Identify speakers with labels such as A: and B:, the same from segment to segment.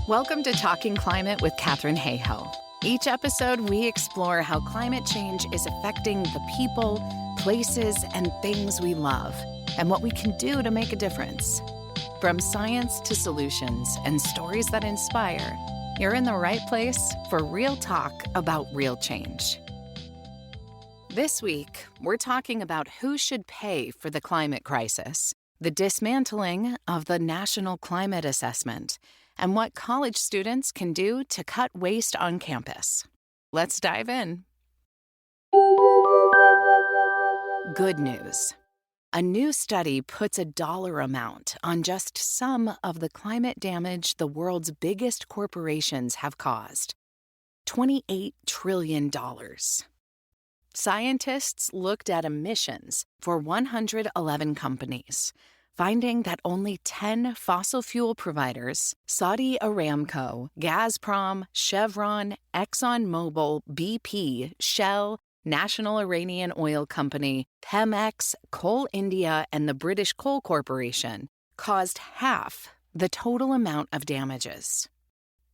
A: Welcome to Talking Climate with Katherine Hayhoe. Each episode, we explore how climate change is affecting the people, places, and things we love, and what we can do to make a difference. From science to solutions and stories that inspire, you're in the right place for real talk about real change. This week, we're talking about who should pay for the climate crisis, the dismantling of the National Climate Assessment, and what college students can do to cut waste on campus. Let's dive in. Good news. A new study puts a dollar amount on just some of the climate damage the world's biggest corporations have caused. $28 trillion. Scientists looked at emissions for 111 companies, finding that only 10 fossil fuel providers, Saudi Aramco, Gazprom, Chevron, ExxonMobil, BP, Shell, National Iranian Oil Company, Pemex, Coal India, and the British Coal Corporation, caused half the total amount of damages.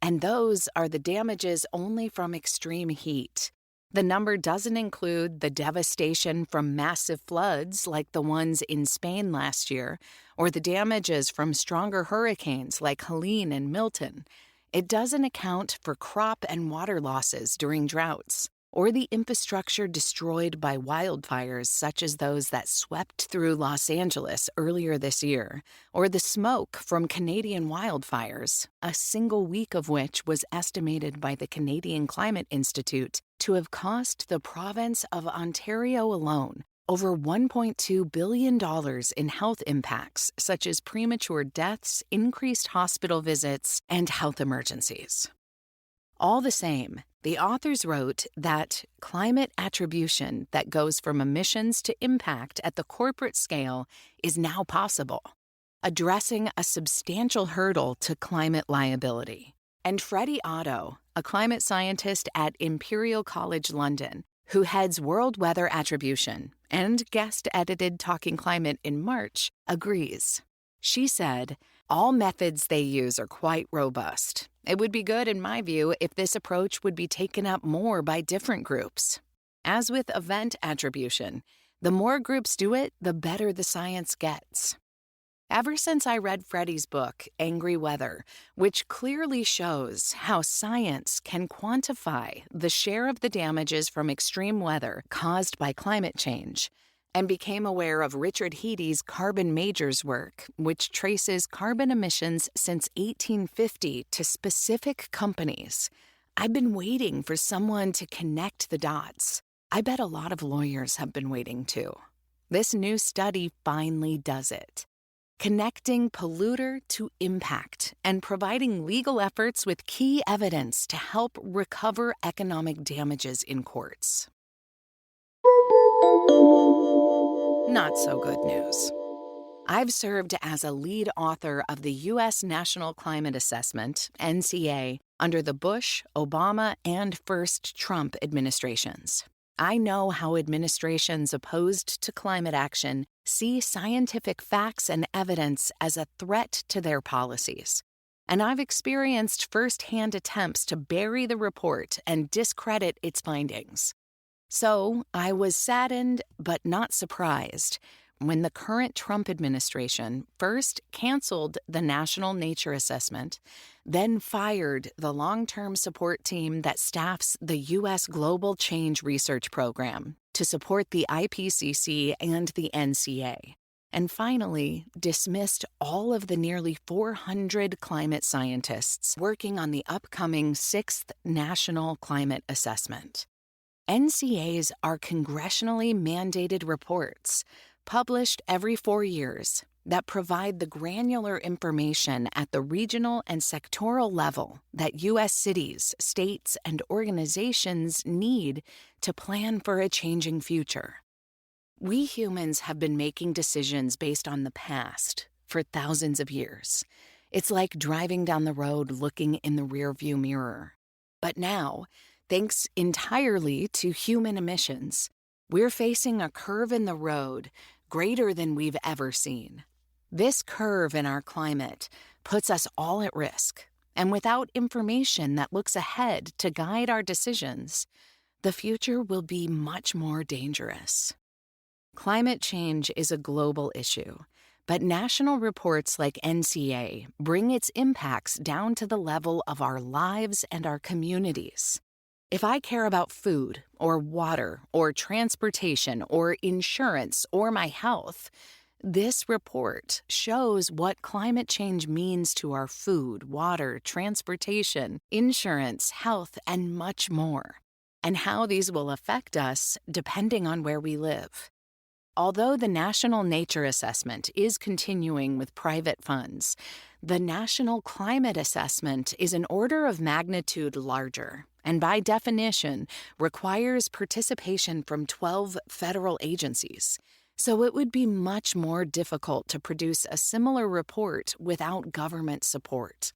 A: And those are the damages only from extreme heat. The number doesn't include the devastation from massive floods like the ones in Spain last year, or the damages from stronger hurricanes like Helene and Milton. It doesn't account for crop and water losses during droughts, or the infrastructure destroyed by wildfires such as those that swept through Los Angeles earlier this year, or the smoke from Canadian wildfires, a single week of which was estimated by the Canadian Climate Institute to have cost the province of Ontario alone over $1.2 billion in health impacts such as premature deaths, increased hospital visits, and health emergencies. All the same, the authors wrote that climate attribution that goes from emissions to impact at the corporate scale is now possible, addressing a substantial hurdle to climate liability. And Freddie Otto, a climate scientist at Imperial College London, who heads World Weather Attribution and guest-edited Talking Climate in March, agrees. She said, "All methods they use are quite robust. It would be good, in my view, if this approach would be taken up more by different groups. As with event attribution, the more groups do it, the better the science gets." Ever since I read Freddie's book, Angry Weather, which clearly shows how science can quantify the share of the damages from extreme weather caused by climate change, and became aware of Richard Heady's Carbon Majors work, which traces carbon emissions since 1850 to specific companies, I've been waiting for someone to connect the dots. I bet a lot of lawyers have been waiting too. This new study finally does it, connecting polluter to impact and providing legal efforts with key evidence to help recover economic damages in courts. Not so good news. I've served as a lead author of the U.S. National Climate Assessment, NCA, under the Bush, Obama, and first Trump administrations. I know how administrations opposed to climate action see scientific facts and evidence as a threat to their policies. And I've experienced firsthand attempts to bury the report and discredit its findings. So I was saddened but not surprised when the current Trump administration first canceled the National Nature Assessment, then fired the long-term support team that staffs the U.S. Global Change Research Program to support the IPCC and the NCA, and finally dismissed all of the nearly 400 climate scientists working on the upcoming 6th National Climate Assessment. NCAs are congressionally mandated reports published every 4 years that provide the granular information at the regional and sectoral level that U.S. cities, states, and organizations need to plan for a changing future. We humans have been making decisions based on the past for thousands of years. It's like driving down the road looking in the rearview mirror. But now, thanks entirely to human emissions, we're facing a curve in the road greater than we've ever seen. This curve in our climate puts us all at risk, And without information that looks ahead to guide our decisions, the future will be much more dangerous. Climate change is a global issue, but national reports like NCA bring its impacts down to the level of our lives and our communities. If I care about food or water or transportation or insurance or my health, this report shows what climate change means to our food, water, transportation, insurance, health, and much more, and how these will affect us depending on where we live. Although the National Nature Assessment is continuing with private funds, the National Climate Assessment is an order of magnitude larger and by definition requires participation from 12 federal agencies. So it would be much more difficult to produce a similar report without government support.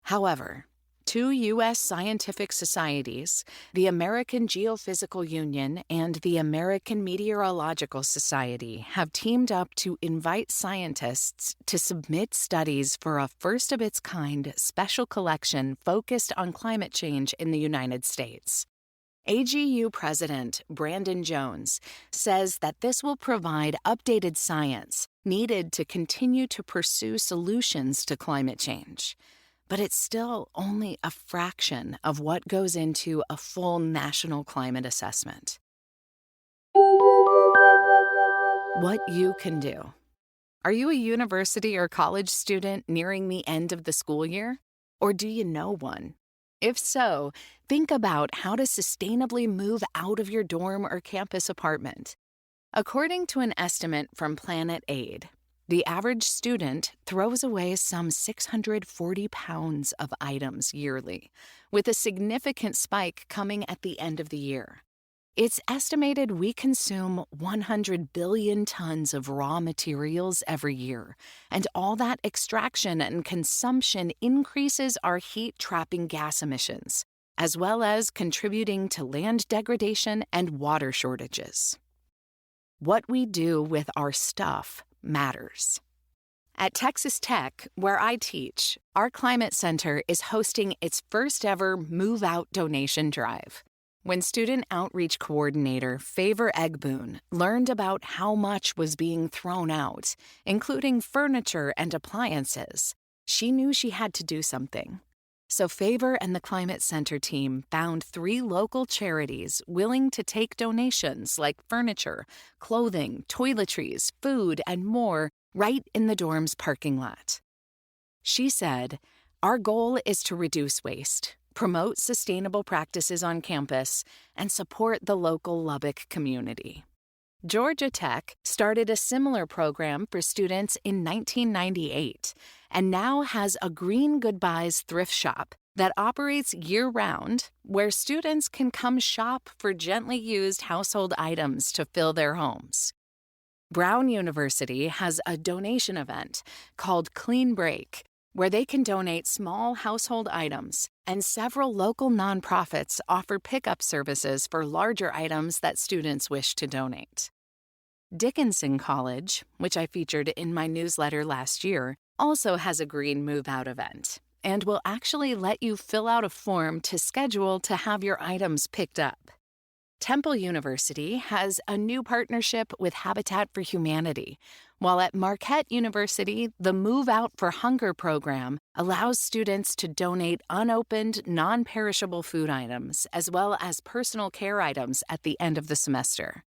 A: However, 2 U.S. scientific societies, the American Geophysical Union and the American Meteorological Society, have teamed up to invite scientists to submit studies for a first-of-its-kind special collection focused on climate change in the United States. AGU President Brandon Jones says that this will provide updated science needed to continue to pursue solutions to climate change. But it's still only a fraction of what goes into a full national climate assessment. What you can do. Are you a university or college student nearing the end of the school year? Or do you know one? If so, think about how to sustainably move out of your dorm or campus apartment. According to an estimate from Planet Aid, the average student throws away some 640 pounds of items yearly, with a significant spike coming at the end of the year. It's estimated we consume 100 billion tons of raw materials every year, and all that extraction and consumption increases our heat-trapping gas emissions, as well as contributing to land degradation and water shortages. What we do with our stuff matters. At Texas Tech, where I teach, our Climate Center is hosting its first ever Move Out donation drive. When student outreach coordinator Favor Egboon learned about how much was being thrown out, including furniture and appliances, she knew she had to do something. So Favor and the Climate Center team found 3 local charities willing to take donations like furniture, clothing, toiletries, food, and more right in the dorm's parking lot. She said, "Our goal is to reduce waste, promote sustainable practices on campus, and support the local Lubbock community." Georgia Tech started a similar program for students in 1998 and now has a Green Goodbyes thrift shop that operates year-round where students can come shop for gently used household items to fill their homes. Brown University has a donation event called Clean Break where they can donate small household items, and several local nonprofits offer pickup services for larger items that students wish to donate. Dickinson College, which I featured in my newsletter last year, also has a Green Move Out event and will actually let you fill out a form to schedule to have your items picked up. Temple University has a new partnership with Habitat for Humanity, while at Marquette University, the Move Out for Hunger program allows students to donate unopened, non-perishable food items as well as personal care items at the end of the semester.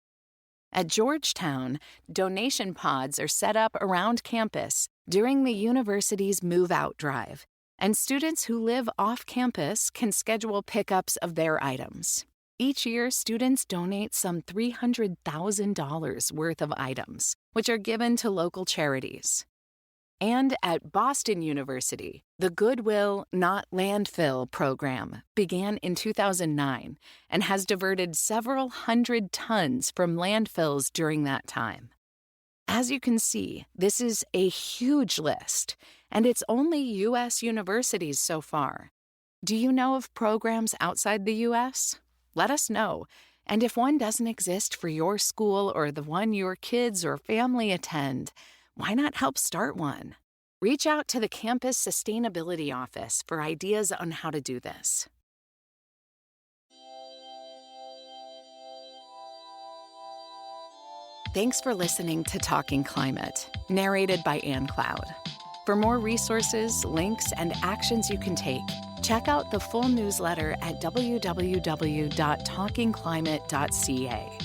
A: At Georgetown, donation pods are set up around campus during the university's Move Out drive, and students who live off campus can schedule pickups of their items. Each year, students donate some $300,000 worth of items, which are given to local charities. And at Boston University, the Goodwill, Not Landfill program began in 2009 and has diverted several hundred tons from landfills during that time. As you can see, this is a huge list, and it's only U.S. universities so far. Do you know of programs outside the U.S.? Let us know. And if one doesn't exist for your school or the one your kids or family attend, why not help start one? Reach out to the campus sustainability office for ideas on how to do this. Thanks for listening to Talking Climate, narrated by Ann Cloud. For more resources, links, and actions you can take, check out the full newsletter at www.talkingclimate.ca.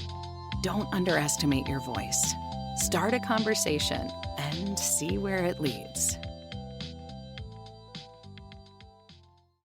A: Don't underestimate your voice. Start a conversation and see where it leads.